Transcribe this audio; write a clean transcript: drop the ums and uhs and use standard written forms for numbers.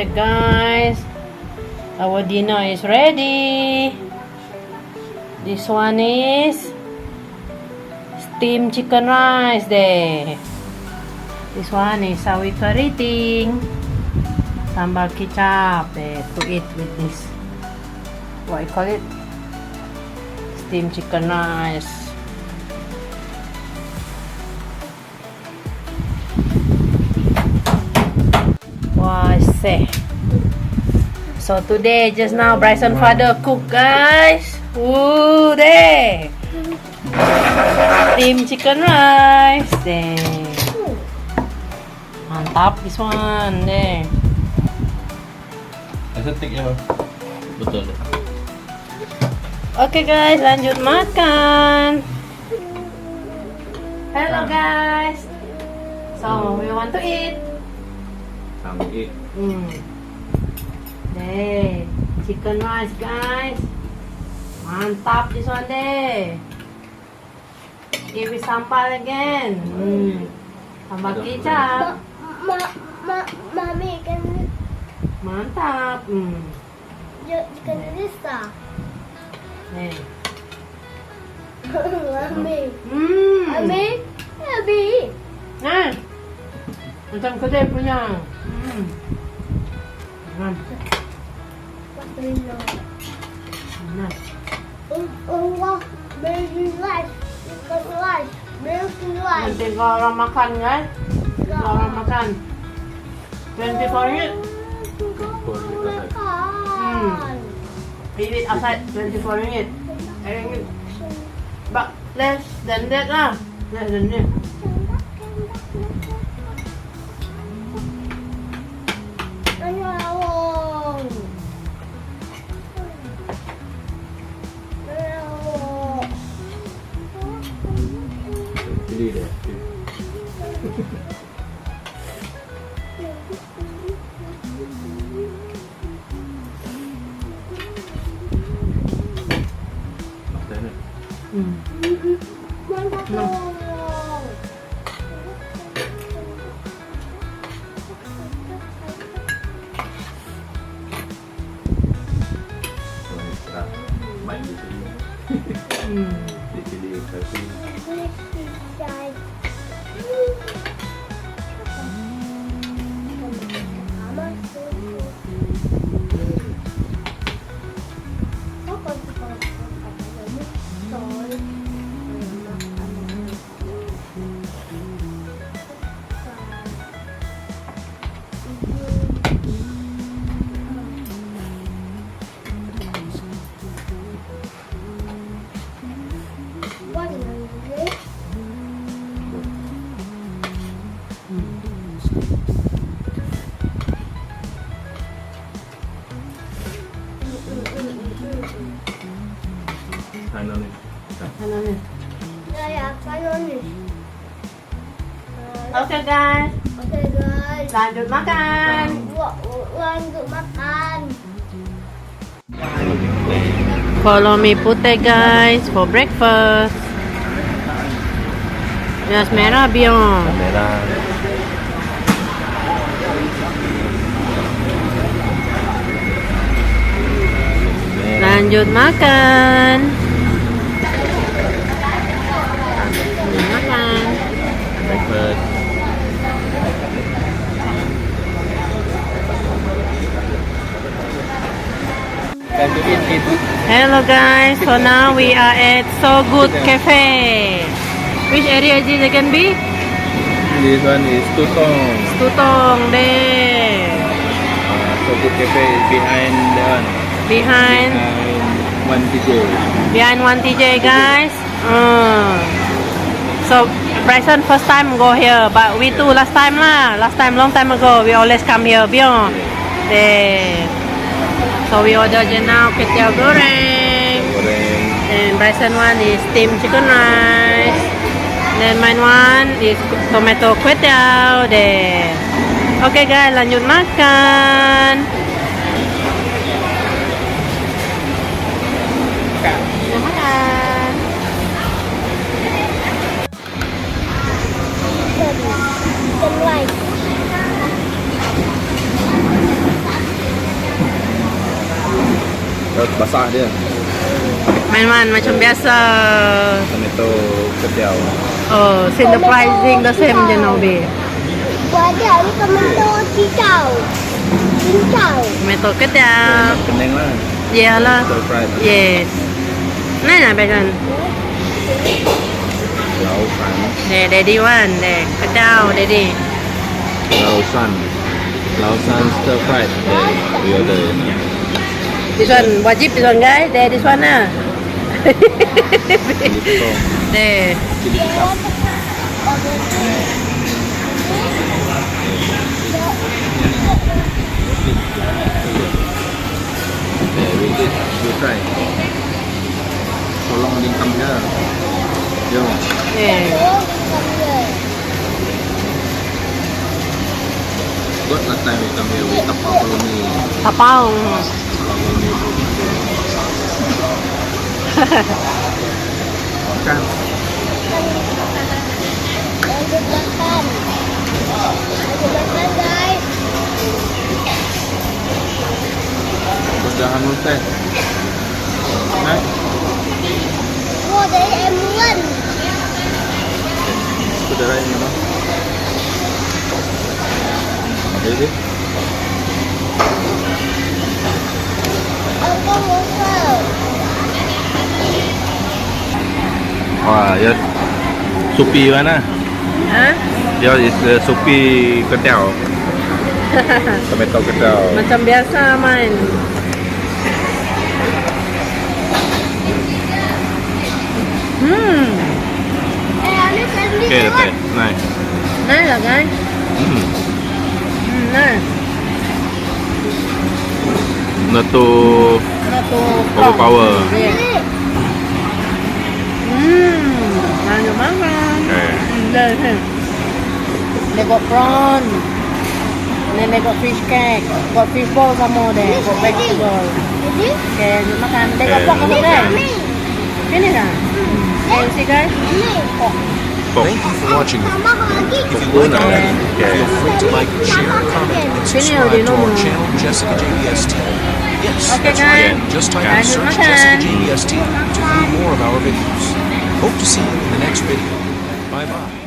Okay guys, our dinner is ready. This one is steamed chicken rice there. This one is sawi keriting, sambal kicap there to eat with this. What I call it? Steamed chicken rice. Wow, say. So today, just now, Bryson father cook, guys. Ooh, there. Steamed chicken rice. There. Mantap, this one. There. Estetik ya, betul. Oke guys, lanjut makan. Hello guys. So, we want to eat. Sampai Deh, chicken rice guys. Mantap this one deh. Give it sambal again. Sambal kicap. Mami kan Mantap. kan Lisa. Nih. Mami. Hmm. Mami. Nah. Macam kedai punya. Nah. Nah. Allah, baby rice, chicken rice, milk rice. Nanti kalau orang makan guys. Kalau orang makan. 24 ringgit. Eat it outside 24 ringgit. Ringgit. But less than that lah. Less than that. pilih deh. Baik di sini. Di sini tapi Ano nih? Saya kanonis. Oke guys, Oke guys. lanjut makan. Lanjut makan. Follow me putih guys for breakfast. Jas merah biong. merah. Lanjut makan. Makan. Breakfast. Time to eat. Hello guys, so now we are at So Good Cafe. Which area is this again be? This one is Tutong. Tutong there. So Good Cafe is behind the one. Behind One TJ. behind 1TJ guys. So Bryson first time go here, but we too last time lah. Last time long time ago we always come here, biong. There. So we order je now ketiao goreng. Goreng. And Bryson one is steamed chicken rice. Then mine one is tomato kwetiao there. Okay guys, lanjut makan. Lanjut makan. Chicken rice. Basah dia. Main-main macam biasa. Tomato ketiau. Oh, same the pricing the same je no be. Ada tomato cincau. Cincau. Tomato ketiap. Pening lah. Iyalah. Stir fried. Yes. Nah, bacon. Lausan. Daddy one, ketiau, daddy. Lausan. Lausan stir fried. We order. This one wajib, this one guys. This one lah. Chili potong. Chili hitam. We try. Tolong di come here. Jom. Good last time we come here, we tapau kalau ni. Tapau. Kalau ni. Makan. Lanjut makan. Lanjut makan guys. Sudah teh. Nah, Wow, dari M1. saudara ini mana? Jadi, Aku mau. wah ya, supi mana? Hah? Dia is supi ketiau. Tomato ketiau. Macam biasa main. Anu sendiri. Okay, teh. Nice. Nice lah guys. Nice. Nato Satu. overpower. Yeah. Lanjut makan. Okay. They got prawn. And then they got fish cake. Got fish ball some more there. Got vegetable. Jadi, Okay, lanjut makan. They got pork also there. Finish ah? Okay, you see guys? Pork. Thank you for watching. tambah lagi. If you like our Okay. video, feel free to like, share, comment, and subscribe to our channel, Jessica JBST. Yes, Okay, that's right. guys. Just type in Lanjut search makan. Jessica JBST to view more of our videos. Hope to see you in the next video. Bye bye.